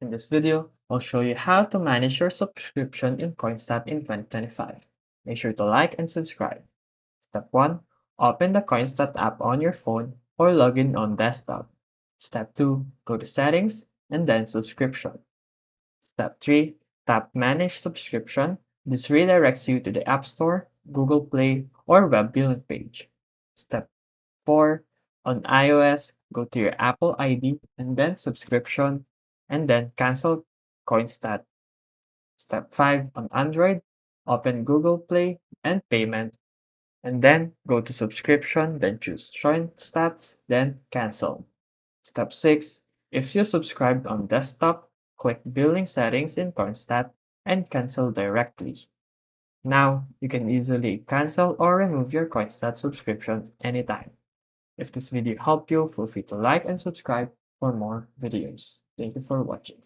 In this video, I'll show you how to manage your subscription in CoinStat in 2025. Make sure to like and subscribe. Step 1. Open the CoinStat app on your phone or log in on desktop. Step 2. Go to Settings and then Subscription. Step 3. Tap Manage Subscription. This redirects you to the App Store, Google Play, or web billing page. Step 4. On iOS, go to your Apple ID and then Subscription, and then cancel CoinStat. Step 5. On Android, open Google Play and Payment, and then go to Subscription, then choose CoinStats, then Cancel. Step 6. If you subscribed on desktop, click Billing Settings in CoinStat and cancel directly. Now, you can easily cancel or remove your CoinStat subscription anytime. If this video helped you, feel free to like and subscribe for more videos. Thank you for watching.